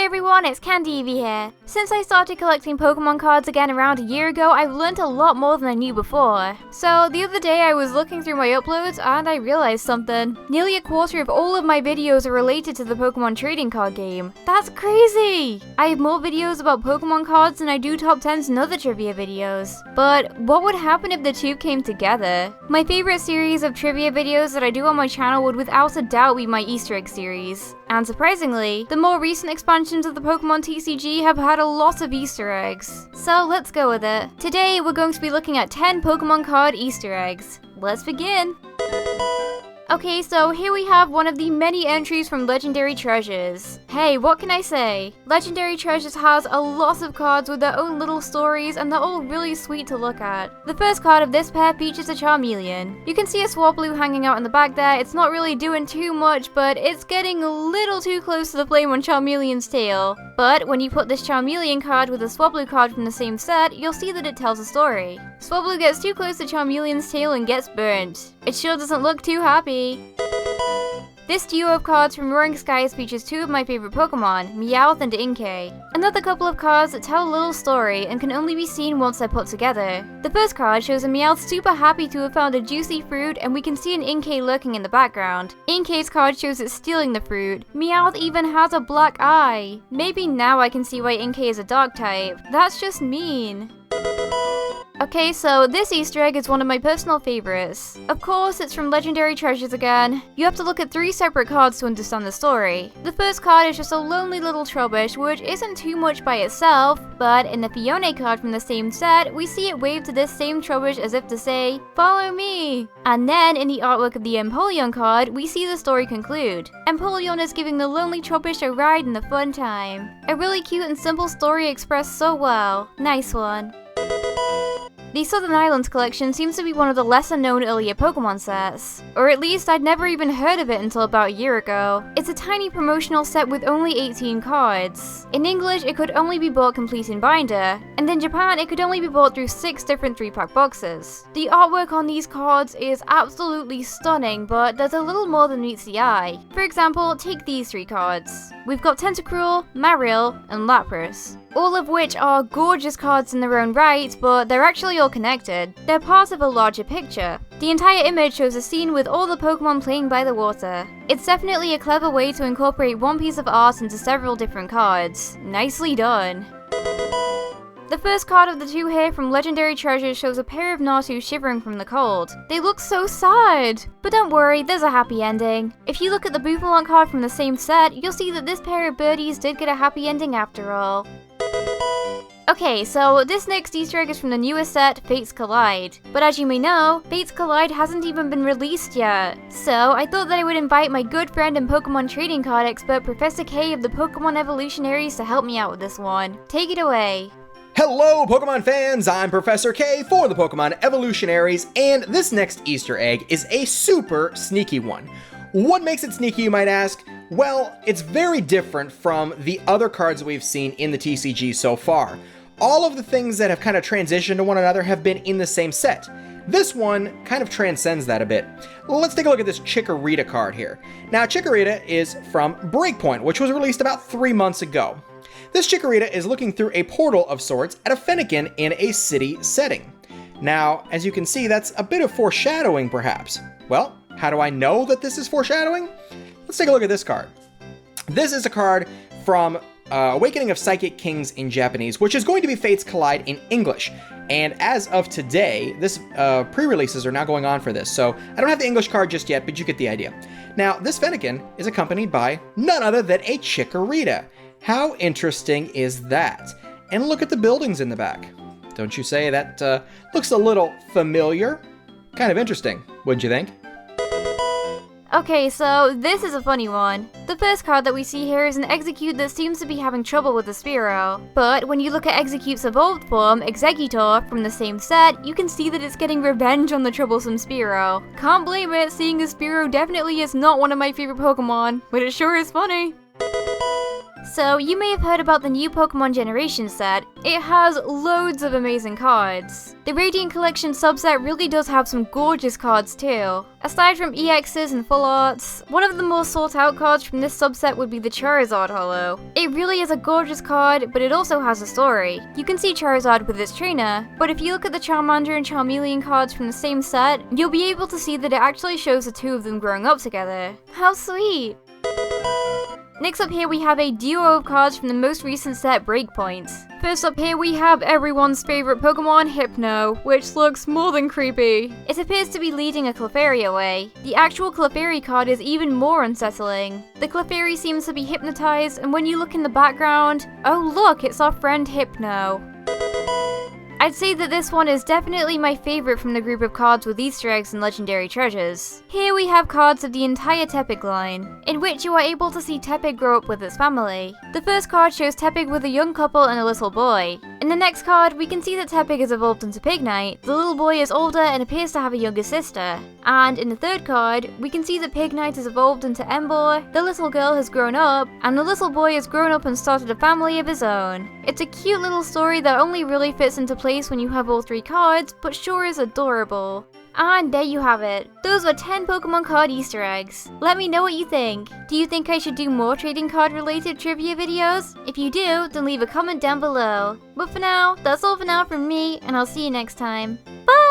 Hey everyone, it's CandyEvie here. Since I started collecting Pokemon cards again around a year ago, I've learned a lot more than I knew before. So the other day I was looking through my uploads and I realized something. Nearly a quarter of all of my videos are related to the Pokemon trading card game. That's crazy! I have more videos about Pokemon cards than I do top 10s and other trivia videos. But what would happen if the two came together? My favorite series of trivia videos that I do on my channel would without a doubt be my Easter egg series. And surprisingly, the more recent expansions of the Pokemon TCG have had a lot of Easter eggs. So let's go with it. Today we're going to be looking at 10 Pokemon card Easter eggs. Let's begin! Okay, so here we have one of the many entries from Legendary Treasures. Hey, what can I say? Legendary Treasures has a lot of cards with their own little stories and they're all really sweet to look at. The first card of this pair features a Charmeleon. You can see a Swablu hanging out in the back there. It's not really doing too much, but it's getting a little too close to the flame on Charmeleon's tail. But when you put this Charmeleon card with a Swablu card from the same set, you'll see that it tells a story. Swablu gets too close to Charmeleon's tail and gets burnt. It sure doesn't look too happy. This duo of cards from Roaring Skies features two of my favorite Pokemon, Meowth and Inkay. Another couple of cards that tell a little story and can only be seen once they're put together. The first card shows a Meowth super happy to have found a juicy fruit, and we can see an Inkay lurking in the background. Inkay's card shows it stealing the fruit. Meowth even has a black eye. Maybe now I can see why Inkay is a dark type. That's just mean. Okay, so this Easter egg is one of my personal favorites. Of course, it's from Legendary Treasures again. You have to look at 3 separate cards to understand the story. The first card is just a lonely little Trubbish, which isn't too much by itself, but in the Fione card from the same set, we see it wave to this same Trubbish as if to say, "Follow me!" And then in the artwork of the Empoleon card, we see the story conclude. Empoleon is giving the lonely Trubbish a ride in the fun time. A really cute and simple story expressed so well. Nice one. The Southern Islands collection seems to be one of the lesser known earlier Pokemon sets. Or at least I'd never even heard of it until about a year ago. It's a tiny promotional set with only 18 cards. In English, it could only be bought complete in binder, and in Japan, it could only be bought through 6 different 3-pack boxes. The artwork on these cards is absolutely stunning, but there's a little more than meets the eye. For example, take these 3 cards. We've got Tentacruel, Marill, and Lapras. All of which are gorgeous cards in their own right, but they're actually all connected. They're part of a larger picture. The entire image shows a scene with all the Pokemon playing by the water. It's definitely a clever way to incorporate one piece of art into several different cards. Nicely done. The first card of the 2 here from Legendary Treasures shows a pair of Natu shivering from the cold. They look so sad! But don't worry, there's a happy ending. If you look at the Bouffalant card from the same set, you'll see that this pair of birdies did get a happy ending after all. Okay, so this next Easter egg is from the newest set, Fates Collide. But as you may know, Fates Collide hasn't even been released yet. So I thought that I would invite my good friend and Pokemon trading card expert, Professor K of the Pokemon Evolutionaries, to help me out with this one. Take it away. Hello Pokemon fans, I'm Professor K for the Pokemon Evolutionaries, and this next Easter egg is a super sneaky one. What makes it sneaky, you might ask? Well, it's very different from the other cards we've seen in the TCG so far. All of the things that have kind of transitioned to one another have been in the same set. This one kind of transcends that a bit. Let's take a look at this Chikorita card here. Now, Chikorita is from Breakpoint, which was released about 3 months ago. This Chikorita is looking through a portal of sorts at a Fennekin in a city setting. Now, as you can see, that's a bit of foreshadowing, perhaps. Well, how do I know that this is foreshadowing? Let's take a look at this card. This is a card from Awakening of Psychic Kings in Japanese, which is going to be Fates Collide in English. And as of today, this pre-releases are now going on for this, so I don't have the English card just yet, but you get the idea. Now, this Fennekin is accompanied by none other than a Chikorita. How interesting is that? And look at the buildings in the back. Don't you say that looks a little familiar? Kind of interesting, wouldn't you think? Okay, so this is a funny one. The first card that we see here is an Exeggcute that seems to be having trouble with the Spearow. But when you look at Exeggute's evolved form, Exeggutor, from the same set, you can see that it's getting revenge on the troublesome Spearow. Can't blame it, seeing as Spearow definitely is not one of my favorite Pokemon, but it sure is funny. So, you may have heard about the new Pokemon Generation set. It has loads of amazing cards. The Radiant Collection subset really does have some gorgeous cards too. Aside from EXs and full arts, one of the most sought out cards from this subset would be the Charizard Holo. It really is a gorgeous card, but it also has a story. You can see Charizard with its trainer, but if you look at the Charmander and Charmeleon cards from the same set, you'll be able to see that it actually shows the two of them growing up together. How sweet! Next up here we have a duo of cards from the most recent set, Breakpoints. First up here we have everyone's favourite Pokemon, Hypno, which looks more than creepy. It appears to be leading a Clefairy away. The actual Clefairy card is even more unsettling. The Clefairy seems to be hypnotized, and when you look in the background, oh look, it's our friend Hypno. I'd say that this one is definitely my favourite from the group of cards with Easter eggs and legendary treasures. Here we have cards of the entire Tepig line, in which you are able to see Tepig grow up with its family. The first card shows Tepig with a young couple and a little boy. In the next card, we can see that Tepig has evolved into Pignite. The little boy is older and appears to have a younger sister. And in the third card, we can see that Pignite has evolved into Ember, the little girl has grown up, and the little boy has grown up and started a family of his own. It's a cute little story that only really fits into place when you have all three cards, but sure is adorable. And there you have it. Those were 10 Pokemon card Easter eggs. Let me know what you think. Do you think I should do more trading card related trivia videos? If you do, then leave a comment down below. But for now, that's all for now from me, and I'll see you next time. Bye!